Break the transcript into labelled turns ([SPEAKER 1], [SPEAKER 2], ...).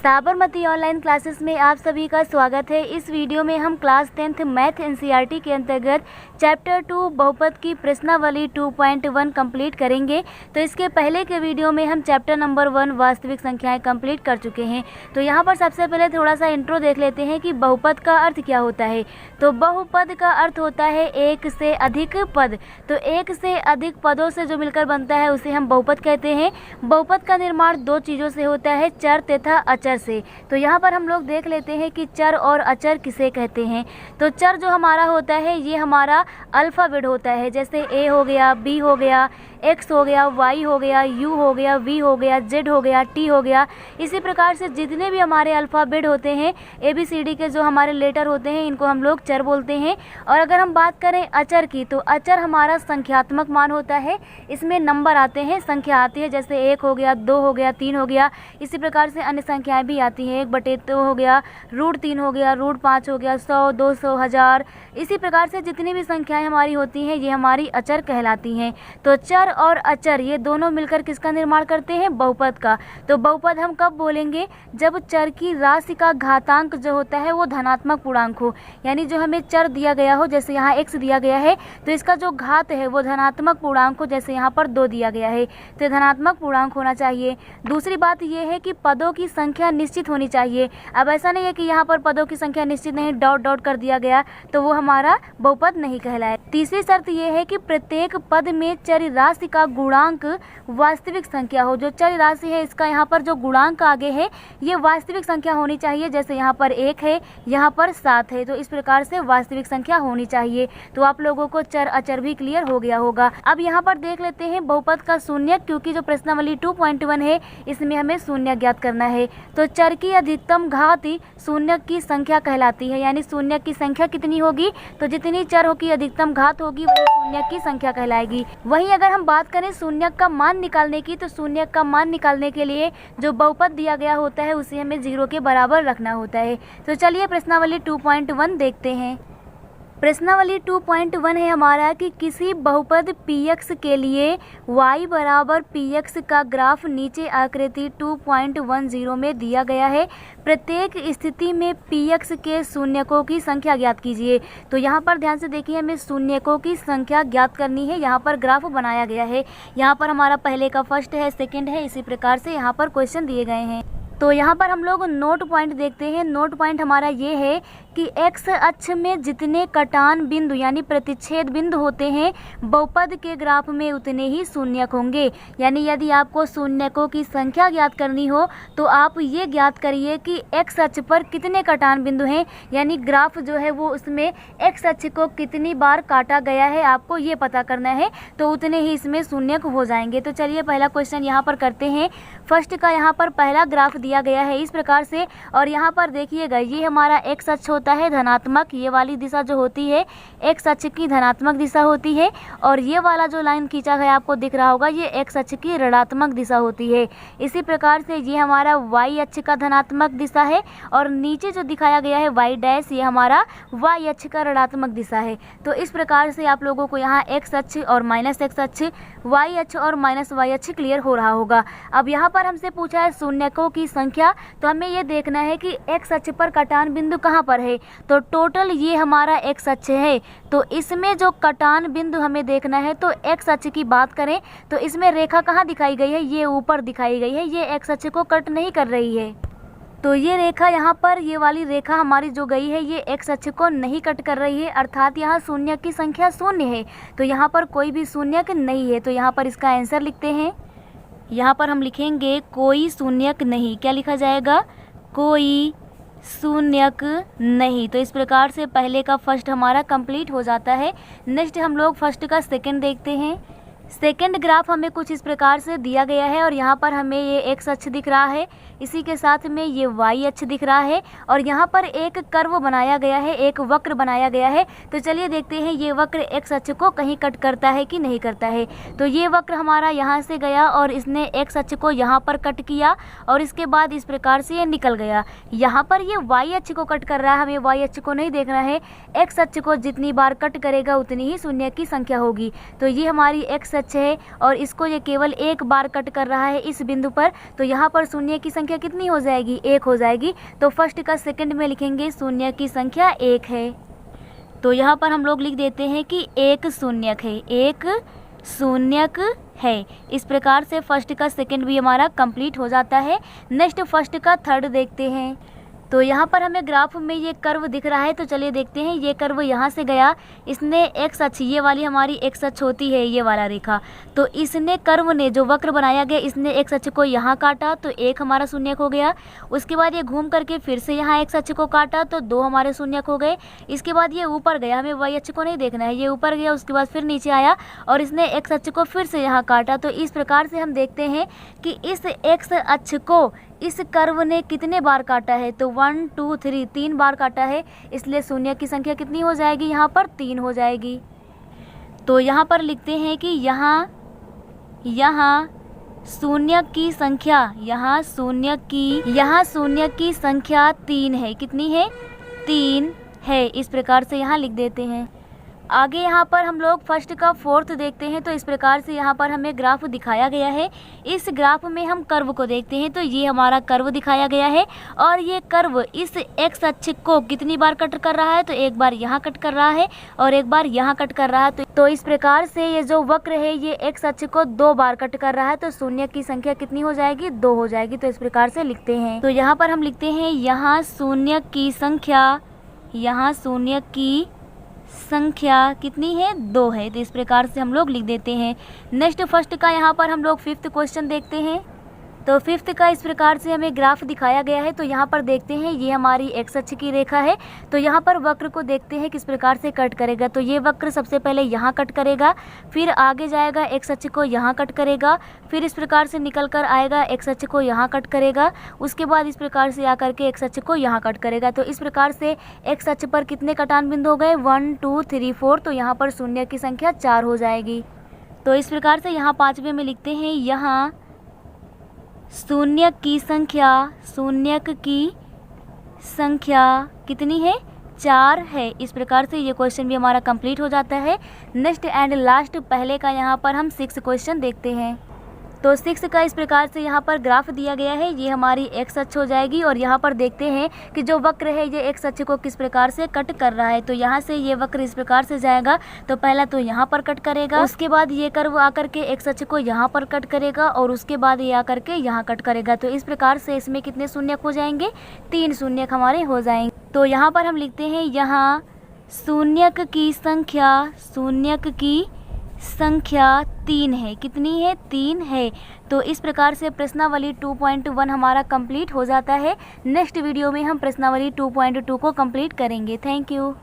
[SPEAKER 1] Sabarmati online classes में आप सभी का स्वागत है। इस वीडियो में हम क्लास 10th मैथ एनसीईआरटी के अंतर्गत चैप्टर 2 बहुपद की प्रश्नावली 2.1 कंप्लीट करेंगे। तो इसके पहले के वीडियो में हम चैप्टर नंबर 1 वास्तविक संख्याएं कंप्लीट कर चुके हैं। तो यहाँ पर सबसे पहले थोड़ा सा इंट्रो देख लेते हैं कि बहुपद का अर्थ क्या होता है। तो बहुपद का अर्थ होता है एक से अधिक पद। तो एक से अधिक पदों से जो मिलकर बनता है उसे हम बहुपद कहते हैं। बहुपद का निर्माण दो चीज़ों से होता है, चर तथा अचर से। तो यहाँ पर हम लोग देख लेते हैं कि चर और अचर किसे कहते हैं। तो चर जो हमारा होता है ये हमारा अल्फ़ाबेट होता है, जैसे ए हो गया, बी हो गया, एक्स हो गया, वाई हो गया, यू हो गया, वी हो गया, जेड हो गया, टी हो गया। इसी प्रकार से जितने भी हमारे अल्फ़ाबेट होते हैं, ABCD के जो हमारे लेटर होते हैं, इनको हम लोग चर बोलते हैं। और अगर हम बात करें अचर की, तो अचर हमारा संख्यात्मक मान होता है। इसमें नंबर आते हैं, संख्या आती है, जैसे 1 हो गया, 2 हो गया, 3 हो गया। इसी प्रकार से अन्य संख्याएं भी आती हैं, 1/2 हो गया, √3 हो गया, √5 हो गया, 100, 200, 1000। इसी प्रकार से जितनी भी संख्याएं हमारी होती हैं ये हमारी अचर कहलाती हैं। तो चर और अचर ये दोनों मिलकर किसका निर्माण करते हैं? बहुपद का। तो बहुपद हम कब बोलेंगे? जब चर की राशि का घातांक जो होता है वो धनात्मक पूर्णांक हो। यानी जो हमें चर दिया गया हो, जैसे यहाँ x दिया गया है, तो इसका जो घात है वो धनात्मक पूर्णांक हो, जैसे यहाँ पर 2 दिया गया है, तो धनात्मक पूर्णांक होना चाहिए। दूसरी बात ये है कि पदों की संख्या निश्चित होनी चाहिए। अब ऐसा नहीं है कि यहाँ पर पदों की संख्या निश्चित नहीं, डॉट डॉट कर दिया गया तो वो हमारा बहुपद नहीं कहलाए। तीसरी शर्त ये है कि प्रत्येक पद में चर राशि का गुणांक वास्तविक संख्या हो। जो चर राशि है इसका यहाँ पर जो गुणांक आगे है ये वास्तविक संख्या होनी चाहिए, जैसे यहाँ पर 1 है, यहाँ पर 7 है, तो इस प्रकार से वास्तविक संख्या होनी चाहिए। तो आप लोगों को चर अचर भी क्लियर हो गया होगा। अब यहाँ पर देख लेते हैं बहुपद का शून्य, क्योंकि जो प्रश्नावली 2.1 है इसमें हमें शून्य ज्ञात करना है। तो चर की अधिकतम घात शून्य की संख्या कहलाती है। यानी शून्य की संख्या कितनी होगी? तो जितनी चर की अधिकतम घात होगी वही शून्य की संख्या कहलाएगी। वहीं अगर हम बात करें शून्य का मान निकालने की, तो शून्य का मान निकालने के लिए जो बहुपद दिया गया होता है उसे हमें 0 के बराबर रखना होता है। तो चलिए प्रश्नावली 2.1 देखते हैं। प्रश्नावली 2.1 है हमारा कि किसी बहुपद px के लिए y बराबर px का ग्राफ नीचे आकृति 2.10 में दिया गया है। प्रत्येक स्थिति में px के शून्यकों की संख्या ज्ञात कीजिए। तो यहाँ पर ध्यान से देखिए, हमें शून्यकों की संख्या ज्ञात करनी है। यहाँ पर ग्राफ बनाया गया है, यहाँ पर हमारा पहले का फर्स्ट है, सेकेंड है, इसी प्रकार से यहाँ पर क्वेश्चन दिए गए हैं। तो यहाँ पर हम लोग नोट पॉइंट देखते हैं। नोट पॉइंट हमारा ये है कि x अक्ष में जितने कटान बिंदु यानी प्रतिच्छेद बिंदु होते हैं बहुपद के ग्राफ में उतने ही शून्यक होंगे। यानी यदि आपको शून्यकों की संख्या ज्ञात करनी हो तो आप ये ज्ञात करिए कि x अक्ष पर कितने कटान बिंदु हैं, यानी ग्राफ जो है वो उसमें x अक्ष को कितनी बार काटा गया है आपको ये पता करना है, तो उतने ही इसमें शून्यक हो जाएंगे। तो चलिए पहला क्वेश्चन यहाँ पर करते हैं। फर्स्ट का यहाँ पर पहला ग्राफ दिया गया है इस प्रकार से, और यहाँ पर देखिएगा ये हमारा x अक्ष होता है धनात्मक, ये वाली दिशा जो होती है x अक्ष की धनात्मक दिशा होती है, और ये वाला जो लाइन खींचा है आपको दिख रहा होगा ये x अक्ष की ऋणात्मक दिशा होती है। इसी प्रकार से ये हमारा y अक्ष का धनात्मक दिशा है, और नीचे जो दिखाया गया है y डैश ये हमारा y अक्ष का ऋणात्मक दिशा है। तो इस प्रकार से आप लोगों को यहाँ x अक्ष और माइनस x अक्ष, y अक्ष और माइनस y अक्ष क्लियर हो रहा होगा। अब यहाँ पर हमसे पूछा है शून्यकों की संख्या, तो हमें ये देखना है कि x अक्ष पर कटान बिंदु कहाँ पर है। तो टोटल ये हमारा x अक्ष है, तो इसमें जो कटान बिंदु हमें देखना है, तो x अक्ष की बात करें तो इसमें रेखा कहाँ दिखाई गई है? ये ऊपर दिखाई गई है, ये x अक्ष को कट नहीं कर रही है। तो ये रेखा यहाँ पर, ये वाली रेखा हमारी जो गई है ये x अक्ष को नहीं कट कर रही है, अर्थात यहाँ शून्य की संख्या शून्य है। तो यहाँ पर कोई भी शून्यक नहीं है। तो यहाँ पर इसका आंसर लिखते हैं। यहाँ पर हम लिखेंगे कोई शून्यक नहीं। क्या लिखा जाएगा? कोई शून्यक नहीं। तो इस प्रकार से पहले का फर्स्ट हमारा कंप्लीट हो जाता है। नेक्स्ट हम लोग फर्स्ट का सेकंड देखते हैं। सेकेंड ग्राफ हमें कुछ इस प्रकार से दिया गया है, और यहाँ पर हमें ये x अक्ष दिख रहा है, इसी के साथ में ये y अक्ष दिख रहा है, और यहाँ पर एक कर्व बनाया गया है, एक वक्र बनाया गया है। तो चलिए देखते हैं ये वक्र x अक्ष को कहीं कट करता है कि नहीं करता है। तो ये वक्र हमारा यहाँ से गया और इसने x अक्ष को यहाँ पर कट किया, और इसके बाद इस प्रकार से ये निकल गया। यहाँ पर ये y अक्ष को कट कर रहा है, हमें y अक्ष को नहीं देखना है। x अक्ष को जितनी बार कट करेगा उतनी ही शून्य की संख्या होगी। तो ये हमारी x अक्ष है और इसको ये केवल एक बार कट कर रहा है इस बिंदु पर, तो यहाँ पर शून्य की संख्या कितनी हो जाएगी, 1 हो जाएगी। तो फर्स्ट का सेकंड में लिखेंगे शून्य की संख्या 1 है। तो यहाँ पर हम लोग लिख देते हैं कि 1 शून्यक है, 1 शून्यक है। इस प्रकार से फर्स्ट का सेकंड भी हमारा कंप्लीट हो जाता है। नेक्स्ट फर्स्ट का थर्ड देखते हैं। तो यहाँ पर हमें ग्राफ में ये कर्व दिख रहा है, तो चलिए देखते हैं। ये कर्व यहाँ से गया, इसने एक्स अक्ष, ये वाली हमारी एक्स अक्ष होती है, ये वाला रेखा, तो इसने कर्व ने जो वक्र बनाया गया, इसने एक्स अक्ष को यहाँ काटा, तो 1 हमारा शून्यक हो गया। उसके बाद ये घूम करके फिर से यहाँ एक्स अक्ष को काटा, तो 2 हमारे शून्यक हो गए। इसके बाद ये ऊपर गया, हमें वाई अक्ष को नहीं देखना है, ये ऊपर गया, उसके बाद फिर नीचे आया और इसने एक्स अक्ष को फिर से यहाँ काटा। तो इस प्रकार से हम देखते हैं कि इस एक्स अक्ष को इस कर्व ने कितने बार काटा है, तो 1 2 3 3 बार काटा है, इसलिए शून्य की संख्या कितनी हो जाएगी, यहाँ पर 3 हो जाएगी। तो यहाँ पर लिखते हैं कि यहाँ शून्य की संख्या, यहाँ शून्य की संख्या 3 है। कितनी है, 3 है। इस प्रकार से यहाँ लिख देते हैं। आगे यहाँ पर हम लोग फर्स्ट का फोर्थ देखते हैं। तो इस प्रकार से यहाँ पर हमें ग्राफ दिखाया गया है। इस ग्राफ में हम कर्व को देखते हैं, तो ये हमारा कर्व दिखाया गया है और ये कर्व इस एक्स अक्ष को कितनी बार कट कर रहा है, तो एक बार यहाँ कट कर रहा है और एक बार यहाँ कट कर रहा है। तो इस प्रकार से ये जो वक्र है ये एक्स अक्ष को 2 बार कट कर रहा है, तो शून्य की संख्या कितनी हो जाएगी, 2 हो जाएगी। तो इस प्रकार से लिखते हैं। तो यहाँ पर हम लिखते हैं यहाँ शून्य की संख्या कितनी है, 2 है। तो इस प्रकार से हम लोग लिख देते हैं। नेक्स्ट फर्स्ट का यहाँ पर हम लोग 5th क्वेश्चन देखते हैं। तो 5th का इस प्रकार से हमें ग्राफ दिखाया गया है। तो यहाँ पर देखते हैं ये हमारी एक्स अक्ष की रेखा है। तो यहाँ पर वक्र को देखते हैं किस प्रकार से कट करेगा। तो ये वक्र सबसे पहले यहाँ कट करेगा, फिर आगे जाएगा एक्स अक्ष को यहाँ कट करेगा, फिर इस प्रकार से निकल कर आएगा एक्स अक्ष को यहाँ कट करेगा, उसके बाद इस प्रकार से आकर के एक्स अक्ष को यहाँ कट करेगा। तो इस प्रकार से एक्स अक्ष पर कितने कटान बिंदु हो गए, 1 2 3 4। तो यहाँ पर शून्य की संख्या 4 हो जाएगी। तो इस प्रकार से यहाँ 5वें में लिखते हैं यहाँ शून्य की संख्या कितनी है, 4 है। इस प्रकार से ये क्वेश्चन भी हमारा कंप्लीट हो जाता है। नेक्स्ट एंड लास्ट पहले का यहाँ पर हम 6 क्वेश्चन देखते हैं। तो 6 का इस प्रकार से यहाँ पर ग्राफ दिया गया है। ये हमारी एक्स अक्ष हो जाएगी और यहाँ पर देखते हैं कि जो वक्र है ये एक्स अक्ष को किस प्रकार से कट कर रहा है। तो यहाँ से ये वक्र इस प्रकार से जाएगा, तो पहला तो यहाँ पर कट करेगा, उसके बाद ये कर्व आकर के एक्स अक्ष को यहाँ पर कट करेगा और उसके बाद ये आकर के यहाँ कट करेगा। तो इस प्रकार से इसमें कितने शून्यक हो जाएंगे, 3 शून्यक हमारे हो जाएंगे। तो यहाँ पर हम लिखते हैं यहाँ शून्यक की संख्या 3 है। कितनी है, 3 है। तो इस प्रकार से प्रश्नावली 2.1 हमारा कंप्लीट हो जाता है। नेक्स्ट वीडियो में हम प्रश्नावली 2.2 को कंप्लीट करेंगे। Thank you.